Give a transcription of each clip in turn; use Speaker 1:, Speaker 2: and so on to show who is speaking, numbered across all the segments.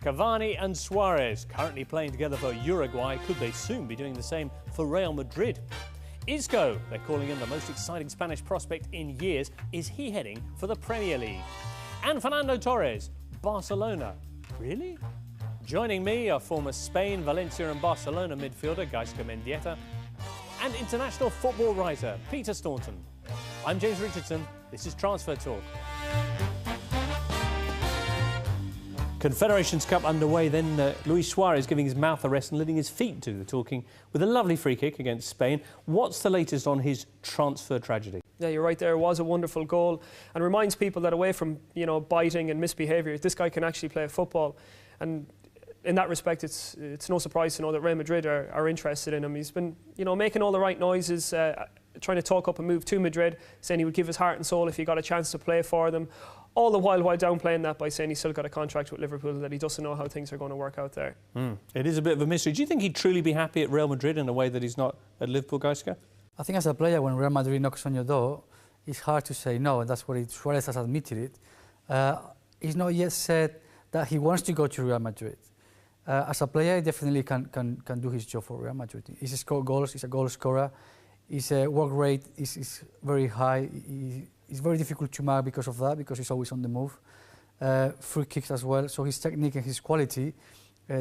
Speaker 1: Cavani and Suárez, currently playing together for Uruguay, could they soon be doing the same for Real Madrid? Isco, they're calling him the most exciting Spanish prospect in years. Is he heading for the Premier League? And Fernando Torres, Barcelona. Really? Joining me are former Spain, Valencia and Barcelona midfielder Isco Mendieta and international football writer Peter Staunton. I'm James Richardson. This is Transfer Talk. Confederations Cup underway, then Luis Suárez giving his mouth a rest and letting his feet do the talking with a lovely free kick against Spain. What's the latest on his transfer tragedy? Yeah, you're right, there was a wonderful goal and reminds people that away from, biting and misbehaviour, this guy can actually play football. And in that respect, it's no surprise to know that Real Madrid are interested in him. He's been, making all the right noises, trying to talk up a move to Madrid, saying he would give his heart and soul if he got a chance to play for them. All the while downplaying that by saying he's still got a contract with Liverpool, that he doesn't know how things are going to work out there. It is a bit of a mystery. Do you think he'd truly be happy at Real Madrid in a way that he's not at Liverpool, Isco?
Speaker 2: I think as a player, when Real Madrid knocks on your door, it's hard to say no, and that's what Suárez has admitted it. He's not yet said that he wants to go to Real Madrid. As a player, he definitely can do his job for Real Madrid. He's scored goals, he's a goal scorer, his work rate is very high. It's very difficult to mark because of that, because he's always on the move. Free kicks as well, so his technique and his quality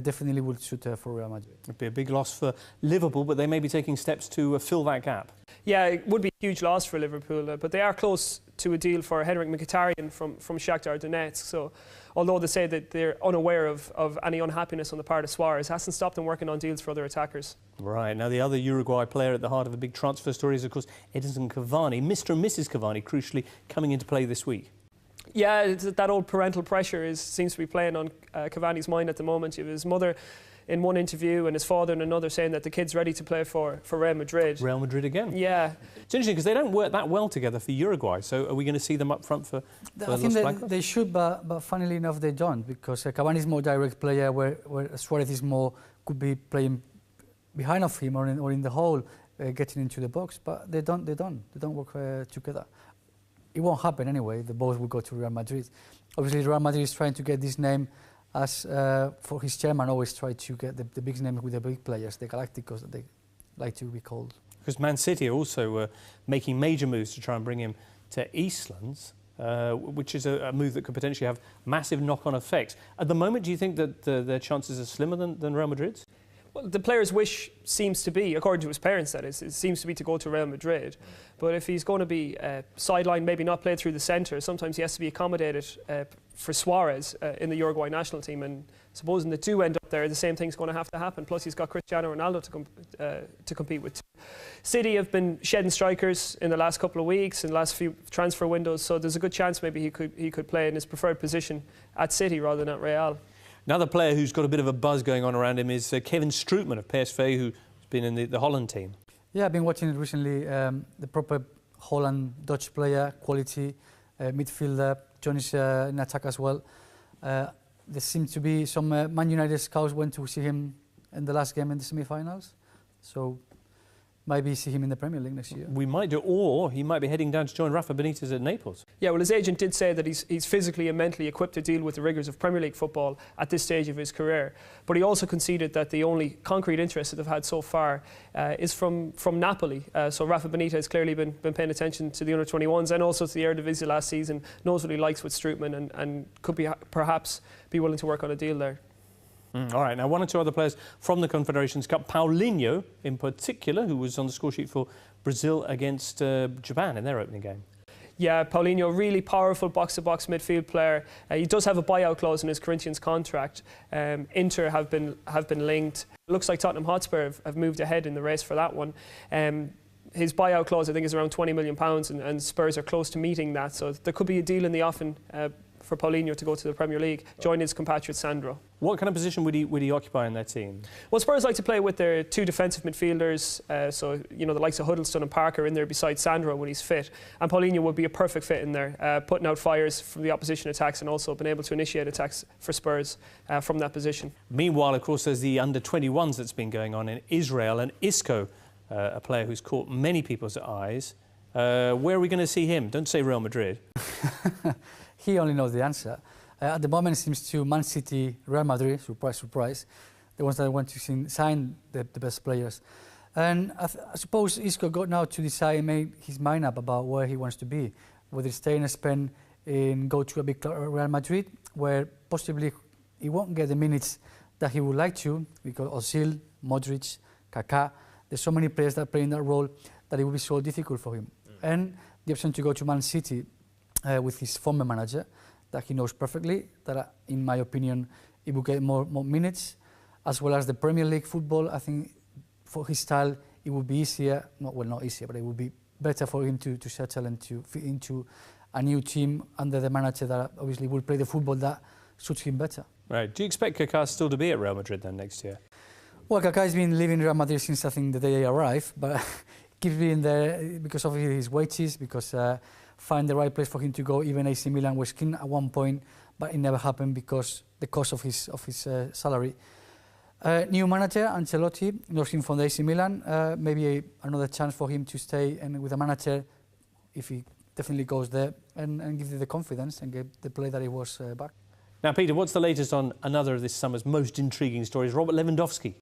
Speaker 2: definitely would suit for Real Madrid.
Speaker 1: It'd be a big loss for Liverpool, but they may be taking steps to fill that gap. Yeah, it would be a huge loss for Liverpool, but they are close to a deal for Henrik Mkhitaryan from Shakhtar Donetsk. So, although they say that they're unaware of any unhappiness on the part of Suárez, hasn't stopped them working on deals for other attackers. Right, now the other Uruguay player at the heart of a big transfer story is, of course, Edinson Cavani. Mr. and Mrs. Cavani, crucially, coming into play this week. Yeah, that old parental pressure seems to be playing on Cavani's mind at the moment. His mother in one interview and his father in another saying that the kid's ready to play for Real Madrid. Real Madrid again? Yeah. It's interesting because they don't work that well together for Uruguay, so are we going to see them up front for
Speaker 2: I think they should, but funnily enough they don't, because Cavani is more direct player where Suárez is more, could be playing behind of him or in the hole, getting into the box, but they don't work together. It won't happen anyway. They both will go to Real Madrid. Obviously, Real Madrid is trying to get this name as for his chairman always try to get the big name with the big players, the Galacticos that they like to be called. Because
Speaker 1: Man City are also making major moves to try and bring him to Eastlands, which is a move that could potentially have massive knock-on effects. At the moment, do you think that their chances are slimmer than Real Madrid's? Well, the player's wish seems to be, according to his parents that is, it seems to be to go to Real Madrid. But if he's going to be sidelined, maybe not played through the centre, sometimes he has to be accommodated for Suárez in the Uruguay national team. And supposing the two end up there, the same thing's going to have to happen. Plus, he's got Cristiano Ronaldo to compete with. City have been shedding strikers in the last couple of weeks, in the last few transfer windows. So there's a good chance maybe he could play in his preferred position at City rather than at Real. Another player who's got a bit of a buzz going on around him is Kevin Strootman of PSV, who's been in the Holland team. Yeah, I've been watching it recently. The proper Holland Dutch player, quality midfielder. John is in attack as well. There seems to be some Man United scouts went to see him in the last game in the semi-finals. So maybe see him in the Premier League next year. We might do, or he might be heading down to join Rafa Benitez at Naples. Yeah, well, his agent did say that he's physically and mentally equipped to deal with the rigours of Premier League football at this stage of his career. But he also conceded that the only concrete interest that they've had so far is from Napoli. So Rafa Benitez has clearly been paying attention to the under-21s and also to the Eredivisie last season, knows what he likes with Strootman and could perhaps be willing to work on a deal there. All right, now one or two other players from the Confederations Cup, Paulinho in particular, who was on the score sheet for Brazil against Japan in their opening game. Yeah, Paulinho, really powerful box-to-box midfield player. He does have a buyout clause in his Corinthians contract. Inter have been linked. It looks like Tottenham Hotspur have moved ahead in the race for that one. His buyout clause, I think, is around £20 million, and Spurs are close to meeting that. So there could be a deal in the offing for Paulinho to go to the Premier League, join his compatriot Sandro. What kind of position would he occupy in their team? Well, Spurs like to play with their two defensive midfielders, so the likes of Huddlestone and Parker in there beside Sandro when he's fit, and Paulinho would be a perfect fit in there, putting out fires from the opposition attacks and also been able to initiate attacks for Spurs from that position. Meanwhile, of course, there's the under-21s that's been going on in Israel, and Isco, a player who's caught many people's eyes. Where are we going to see him? Don't say Real Madrid.
Speaker 2: He only knows the answer. At the moment, it seems to Man City, Real Madrid, surprise, surprise, the ones that want to sign the best players. And I suppose Isco got now to decide and make his mind up about where he wants to be, whether stay in Spain and go to a big club, Real Madrid, where possibly he won't get the minutes that he would like to, because Ozil, Modric, Kaká, there's so many players that play in that role that it will be so difficult for him. And the option to go to Man City with his former manager, that he knows perfectly, that in my opinion, he will get more minutes, as well as the Premier League football. I think for his style, it would be easier, not easier, but it would be better for him to settle and to fit into a new team under the manager that obviously will play the football that suits him better.
Speaker 1: Right. Do you expect Kaká still to be at Real Madrid then next year?
Speaker 2: Well, Kaká has been living in Real Madrid since I think the day he arrived, but keeps being there because of his wages, because find the right place for him to go. Even AC Milan was keen at one point, but it never happened because the cost of his salary. New manager, Ancelotti, knows him from the AC Milan. Maybe another chance for him to stay and with a manager, if he definitely goes there, and give you the confidence and get the play that he was back.
Speaker 1: Now, Peter, what's the latest on another of this summer's most intriguing stories, Robert Lewandowski?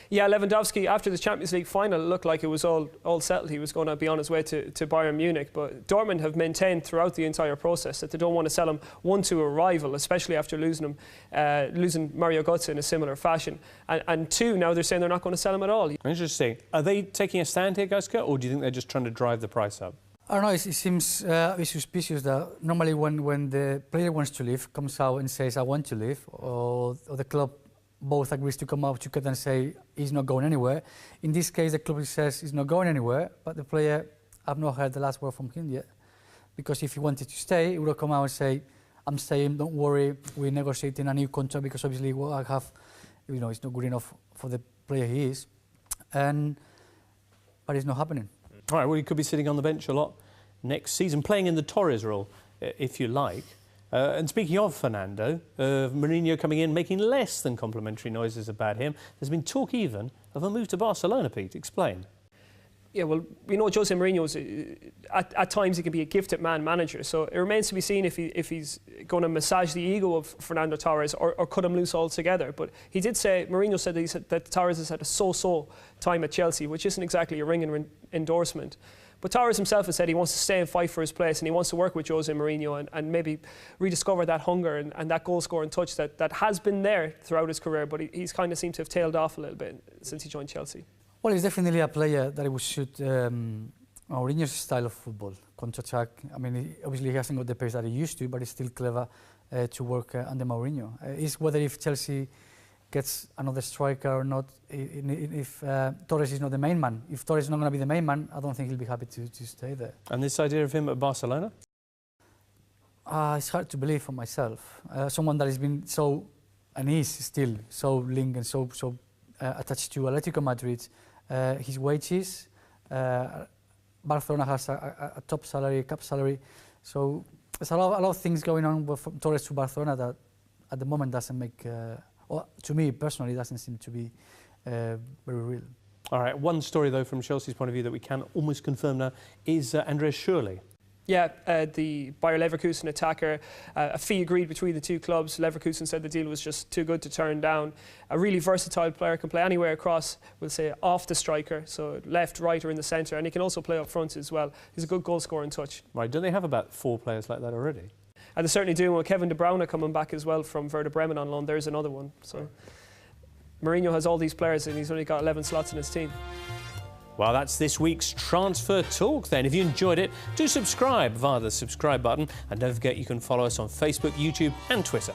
Speaker 3: Yeah, Lewandowski, after the Champions League final, it looked like it was all settled. He was going to be on his way to Bayern Munich. But Dortmund have maintained throughout the entire process that they don't want to sell him, one, to a rival, especially after losing Mario Götze in a similar fashion. And two, now they're saying they're not going to sell him at all.
Speaker 1: Interesting. Are they taking a stand here, Gaiska, or do you think they're just trying to drive the price up?
Speaker 2: I don't know, it seems a bit suspicious that normally when the player wants to leave, comes out and says, I want to leave, or the club both agrees to come out together and say he's not going anywhere. In this case, the club says he's not going anywhere, but the player, I've not heard the last word from him yet. Because if he wanted to stay, he would have come out and say, I'm staying, don't worry, we're negotiating a new contract, because obviously what I have, it's not good enough for the player he is. But it's not happening.
Speaker 1: All right, well, he could be sitting on the bench a lot next season, playing in the Torres role, if you like. And speaking of Fernando, Mourinho coming in, making less than complimentary noises about him. There's been talk even of a move to Barcelona, Pete. Explain.
Speaker 3: Yeah, well, we know Jose Mourinho is, at times he can be a gifted manager. So it remains to be seen if he's going to massage the ego of Fernando Torres or cut him loose altogether. But he did say, Mourinho said that Torres has had a so-so time at Chelsea, which isn't exactly a ringing endorsement. But Torres himself has said he wants to stay and fight for his place, and he wants to work with Jose Mourinho and maybe rediscover that hunger and that goal-scoring touch that has been there throughout his career, but he's kind of seemed to have tailed off a little bit since he joined Chelsea.
Speaker 2: Well, he's definitely a player that would suit Mourinho's style of football, counter-attack. I mean, obviously he hasn't got the pace that he used to, but he's still clever to work under Mourinho. It's whether if Chelsea gets another striker or not, if Torres is not the main man. If Torres is not going to be the main man, I don't think he'll be happy to stay there.
Speaker 1: And this idea of him at Barcelona?
Speaker 2: It's hard to believe for myself. Someone that has been so, and is still so linked and so attached to Atletico Madrid, his wages, Barcelona has a top salary, a cap salary, so there's a lot of things going on from Torres to Barcelona that at the moment doesn't make, well, to me personally, doesn't seem to be very real.
Speaker 1: All right, one story though from Chelsea's point of view that we can almost confirm now is Andreas Schürrle.
Speaker 3: Yeah, the Bayer Leverkusen attacker, a fee agreed between the two clubs. Leverkusen said the deal was just too good to turn down. A really versatile player, can play anywhere across, we'll say, off the striker, so left, right or in the centre, and he can also play up front as well. He's a good goal-scoring touch.
Speaker 1: Right, don't they have about 4 players like that already?
Speaker 3: And they're certainly doing with Kevin De Bruyne coming back as well from Werder Bremen on loan. There's another one. So Mourinho has all these players and he's only got 11 slots in his team.
Speaker 1: Well, that's this week's Transfer Talk then. If you enjoyed it, do subscribe via the subscribe button. And don't forget you can follow us on Facebook, YouTube and Twitter.